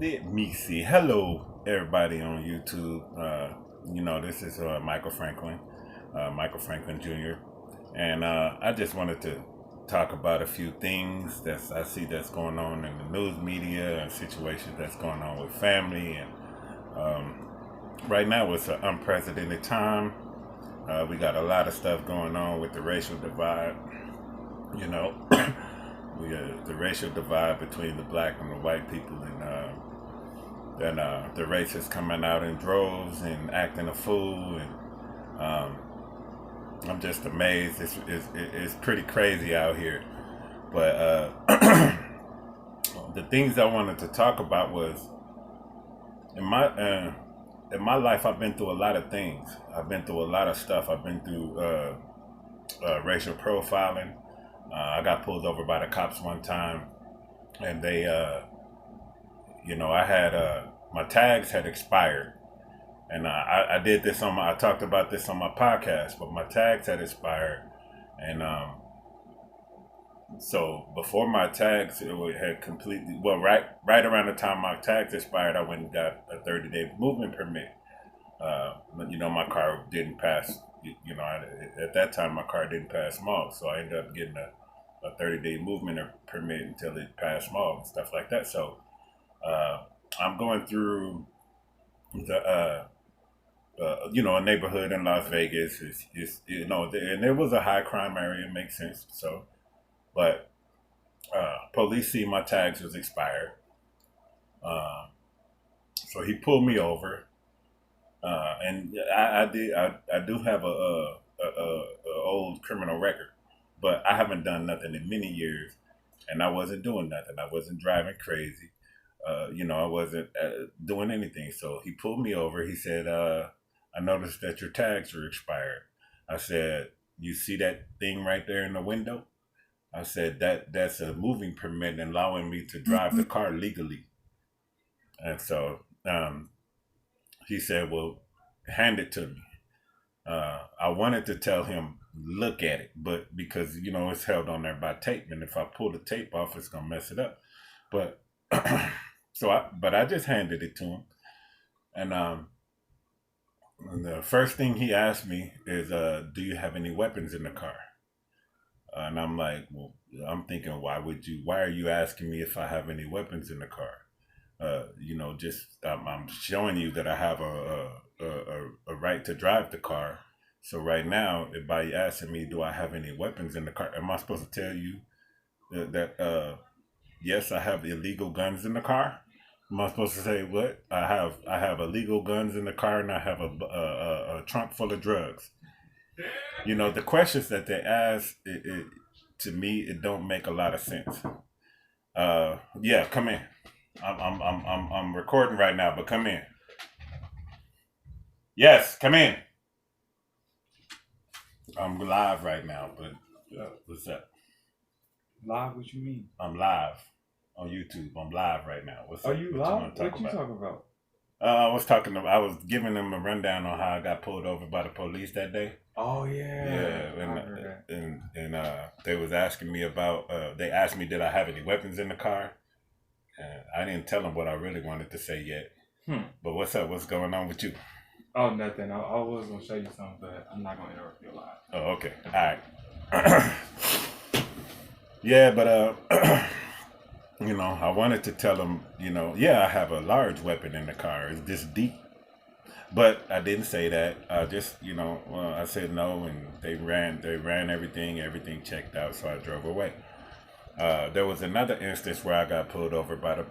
Let me see. Hello, everybody on YouTube. This is Michael Franklin Jr. And I just wanted to talk about a few things that I see that's going on in the news media and situations that's going on with family. And right now, it's an unprecedented time. We got a lot of stuff going on with the racial divide. You know, we the racial divide between the black and the white people, and the racists coming out in droves and acting a fool, and I'm just amazed. It's pretty crazy out here. But the things I wanted to talk about was in my life, I've been through a lot of things. I've been through a lot of stuff. I've been through racial profiling. I got pulled over by the cops one time, and they, I had my tags had expired, and I did this I talked about this on my podcast, but my tags had expired, and so before my tags had completely, well, right around the time my tags expired, I went and got a 30-day movement permit. My car didn't pass. At that time my car didn't pass smog, so I ended up getting a 30-day movement permit until it passed smog and stuff like that. So I'm going through the a neighborhood in Las Vegas. And it was a high crime area. It makes sense. So, but police see my tags was expired. So he pulled me over, and I do have a old criminal record, but I haven't done nothing in many years, and I wasn't doing nothing. I wasn't driving crazy. I wasn't doing anything. So he pulled me over. He said, I noticed that your tags were expired. I said, you see that thing right there in the window? I said, that's a moving permit allowing me to drive the car legally. And so he said, well, hand it to me. I wanted to tell him, look at it, but because, it's held on there by tape, and if I pull the tape off, it's going to mess it up. But I just handed it to him. And the first thing he asked me is, do you have any weapons in the car? And I'm like, well, I'm thinking, why are you asking me if I have any weapons in the car? I'm showing you that I have a right to drive the car. So right now, if by asking me, do I have any weapons in the car, am I supposed to tell you that yes, I have illegal guns in the car? Am I supposed to say what? I have illegal guns in the car, and I have a trunk full of drugs. The questions that they ask, to me, it don't make a lot of sense. Yeah, come in. I'm recording right now, but come in. Yes, come in. I'm live right now, but what's up? Live? What you mean? I'm live on YouTube. I'm live right now. What's Are up? you What live? want to talk What you about? talking about? I was giving them a rundown on how I got pulled over by the police that day. Oh yeah. Yeah, I heard that. and they was asking me about. They asked me, did I have any weapons in the car? And I didn't tell them what I really wanted to say yet. But what's up? What's going on with you? Oh, nothing. I was gonna show you something, but I'm not gonna interrupt your live. Oh, okay. All right. Yeah, but I wanted to tell them, yeah, I have a large weapon in the car. It's this deep. But I didn't say that. I just, I said no, and they ran everything checked out, so I drove away. There was another instance where I got pulled over I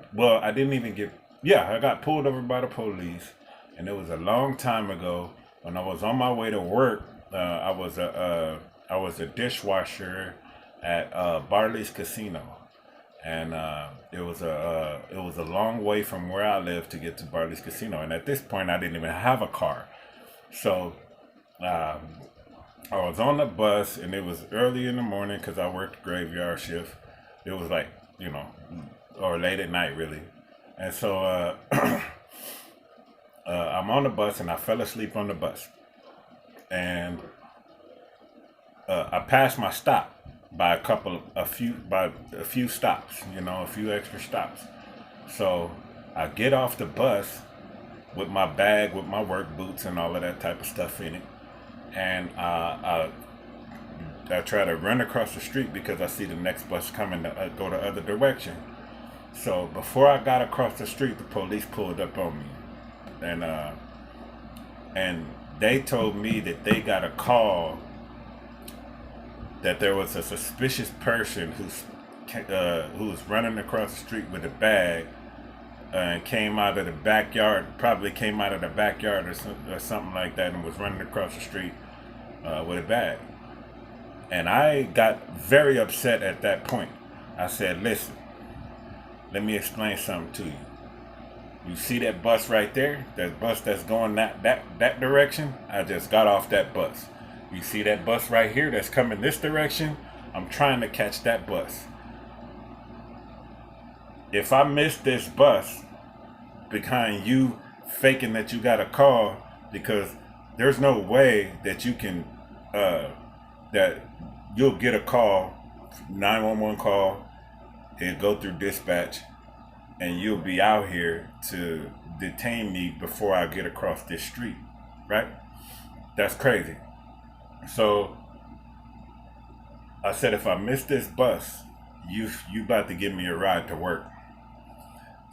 got pulled over by the police, and it was a long time ago when I was on my way to work. I was a dishwasher at Barley's Casino, and it was a long way from where I live to get to Barley's Casino. And at this point, I didn't even have a car, so I was on the bus, and it was early in the morning because I worked graveyard shift. It was like or late at night really, and so I'm on the bus, and I fell asleep on the bus, and I passed my stop by a few stops, a few extra stops. So I get off the bus with my bag, with my work boots and all of that type of stuff in it, and I try to run across the street because I see the next bus coming to go the other direction. So before I got across the street, the police pulled up on me, and and they told me that they got a call that there was a suspicious person who was running across the street with a bag and came out of the backyard, probably came out of the backyard or something like that, and was running across the street with a bag. And I got very upset at that point. I said, listen, let me explain something to you. You see that bus right there? That bus that's going that direction? I just got off that bus. You see that bus right here that's coming this direction? I'm trying to catch that bus. If I miss this bus behind you faking that you got a call, because there's no way that you can that you'll get a call, 911 call, and go through dispatch, and you'll be out here to detain me before I get across this street, right? That's crazy. So I said, if I miss this bus, you about to give me a ride to work.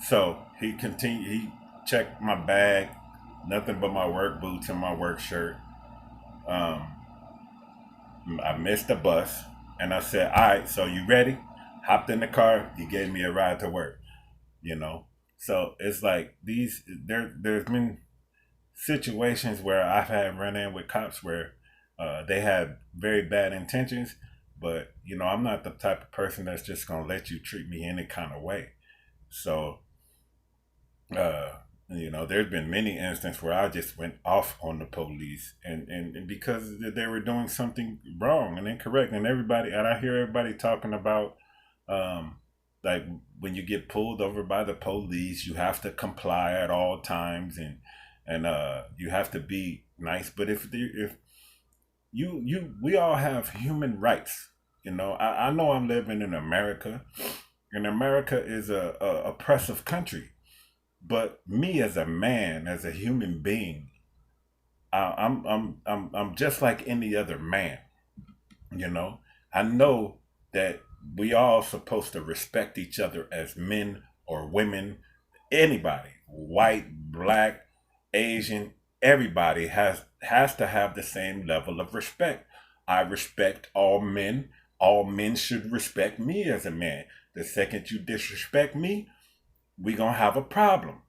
So he continued. He checked my bag, nothing but my work boots and my work shirt. Um, I missed the bus, and I said, "All right, so you ready?" Hopped in the car. He gave me a ride to work. You know, so it's like these. There's been situations where I've had run in with cops where they had very bad intentions, but I'm not the type of person that's just gonna let you treat me any kind of way. So uh, there's been many instances where I just went off on the police, and because they were doing something wrong and incorrect, and I hear everybody talking about like when you get pulled over by the police, you have to comply at all times, and you have to be nice. But if we all have human rights. I know I'm living in America, and America is a oppressive country. But me as a man, as a human being, I'm just like any other man. You know, I know that we all supposed to respect each other as men or women, anybody, white, black, Asian, everybody has to have the same level of respect. I respect all men. All men should respect me as a man. The second you disrespect me, we gonna have a problem.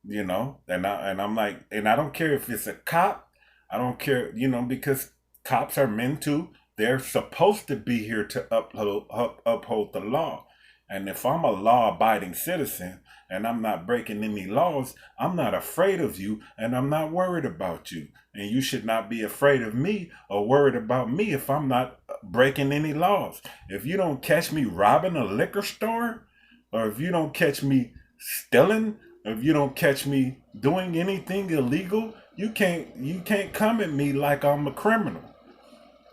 And I'm like, and I don't care if it's a cop. I don't care, because cops are men too. They're supposed to be here to uphold the law. And if I'm a law-abiding citizen and I'm not breaking any laws, I'm not afraid of you and I'm not worried about you. And you should not be afraid of me or worried about me if I'm not breaking any laws. If you don't catch me robbing a liquor store, or if you don't catch me stealing, or if you don't catch me doing anything illegal, you can't come at me like I'm a criminal.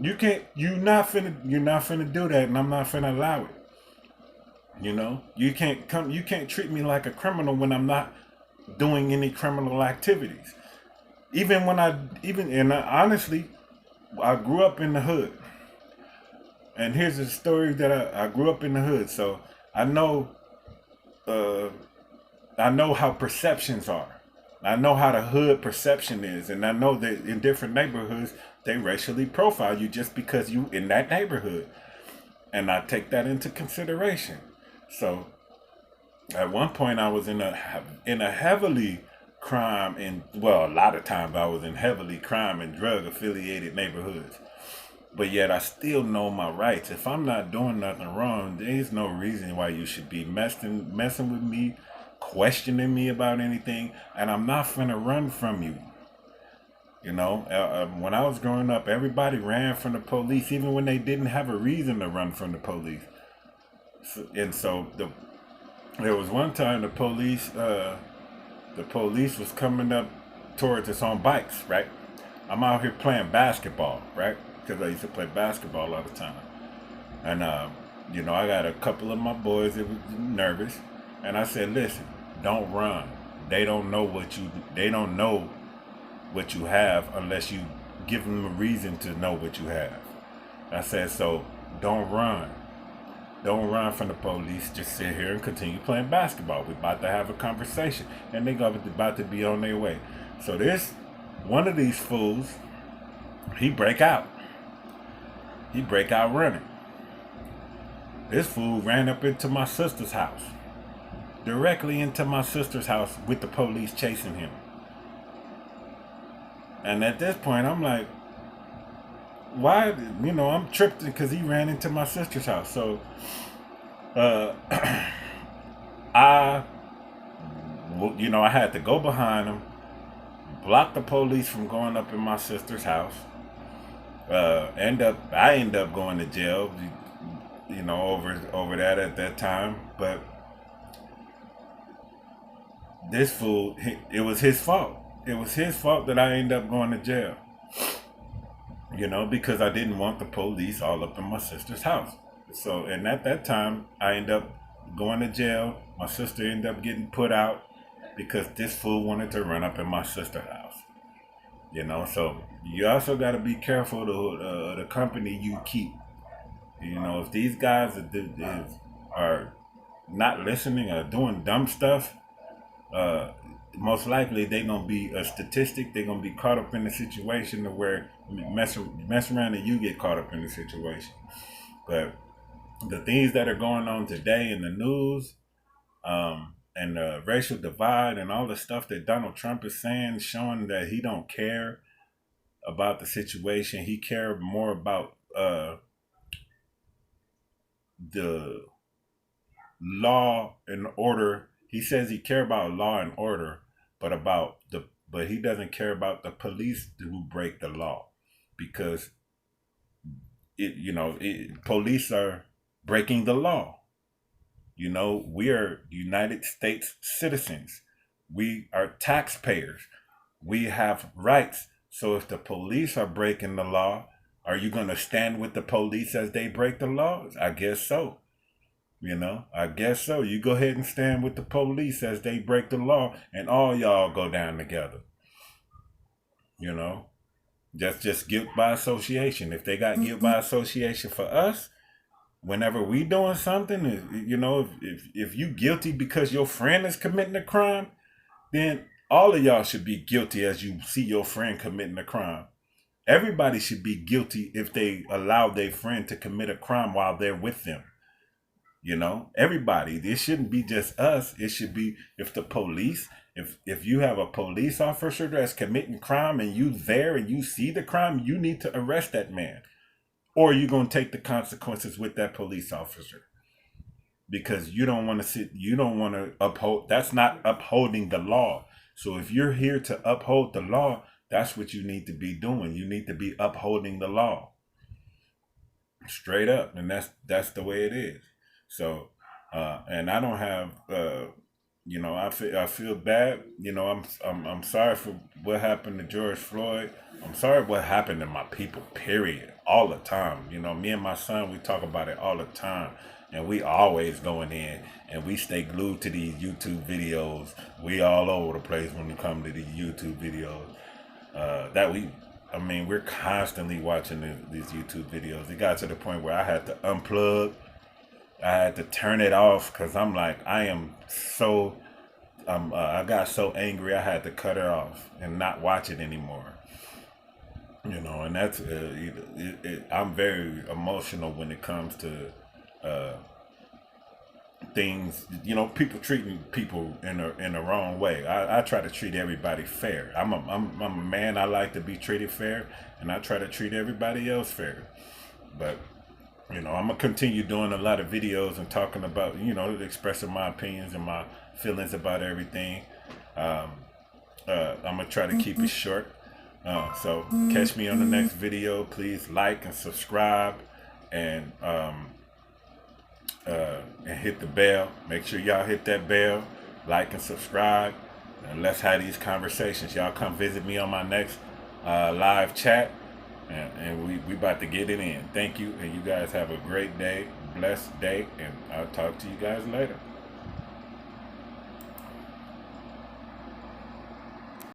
You're not finna do that, and I'm not finna allow it. You can't treat me like a criminal when I'm not doing any criminal activities. Honestly, I grew up in the hood. And here's a story that I grew up in the hood, so I know uh, I know how perceptions are. I know how the hood perception is, and I know that in different neighborhoods they racially profile you just because you in that neighborhood, and I take that into consideration. So at one point I was in a heavily crime and well, a lot of times I was in heavily crime and drug affiliated neighborhoods. But yet I still know my rights. If I'm not doing nothing wrong, there's no reason why you should be messing with me, questioning me about anything, and I'm not finna run from you. When I was growing up, everybody ran from the police, even when they didn't have a reason to run from the police. There was one time the police was coming up towards us on bikes, right? I'm out here playing basketball, right? Because I used to play basketball all the time. And, I got a couple of my boys that was nervous. And I said, listen, don't run. They don't know what you. They don't know what you have unless you give them a reason to know what you have. I said, so don't run. Don't run from the police. Just sit here and continue playing basketball. We're about to have a conversation, and they're about to be on their way. So this one of these fools, he break out. He break out running. This fool ran up into my sister's house, directly into my sister's house with the police chasing him. And at this point, I'm like, why? I'm tripped because he ran into my sister's house. So, I, I had to go behind him, block the police from going up in my sister's house. I end up going to jail, over that at that time. But this fool, it was his fault. It was his fault that I ended up going to jail. Because I didn't want the police all up in my sister's house. So, and at that time, I ended up going to jail. My sister ended up getting put out because this fool wanted to run up in my sister's house. So you also got to be careful the company you keep. If these guys are not listening or doing dumb stuff, most likely they're gonna be a statistic. They're gonna be caught up in the situation to where mess around and you get caught up in the situation. But the things that are going on today in the news, and the racial divide and all the stuff that Donald Trump is saying, showing that he don't care about the situation. He cared more about the law and order. He says he care about law and order, but he doesn't care about the police who break the law, because police are breaking the law. We are United States citizens. We are taxpayers. We have rights. So if the police are breaking the law, are you going to stand with the police as they break the laws? I guess so. I guess so. You go ahead and stand with the police as they break the law, and all y'all go down together. That's just guilt by association. If they got guilt by association for us, whenever we doing something, if you guilty because your friend is committing a crime, then all of y'all should be guilty as you see your friend committing a crime. Everybody should be guilty if they allow their friend to commit a crime while they're with them. Everybody. It shouldn't be just us. It should be if the police, if you have a police officer that's committing crime and you there and you see the crime, you need to arrest that man. Or you're going to take the consequences with that police officer. Because you don't want to uphold, that's not upholding the law. So if you're here to uphold the law, that's what you need to be doing. You need to be upholding the law. Straight up. And that's the way it is. So, and I don't have, I feel bad. I'm sorry for what happened to George Floyd. I'm sorry what happened to my people, period. All the time. Me and my son, we talk about it all the time. And we always going in and we stay glued to these YouTube videos. We all over the place when it comes to these YouTube videos. We're constantly watching these YouTube videos. It got to the point where I had to unplug. I had to turn it off because I'm like, I got so angry I had to cut it off and not watch it anymore. And that's, I'm very emotional when it comes to things, people treating people in the wrong way. I try to treat everybody fair. I'm a man. I like to be treated fair, and I try to treat everybody else fair. But I'm gonna continue doing a lot of videos and talking about, expressing my opinions and my feelings about everything. I'm gonna try to keep it short. So catch me on the next video. Please like and subscribe, and hit the bell. Make sure y'all hit that bell, like and subscribe, and let's have these conversations. Y'all come visit me on my next live chat, and we about to get it in. Thank you, and you guys have a great day, blessed day, and I'll talk to you guys later.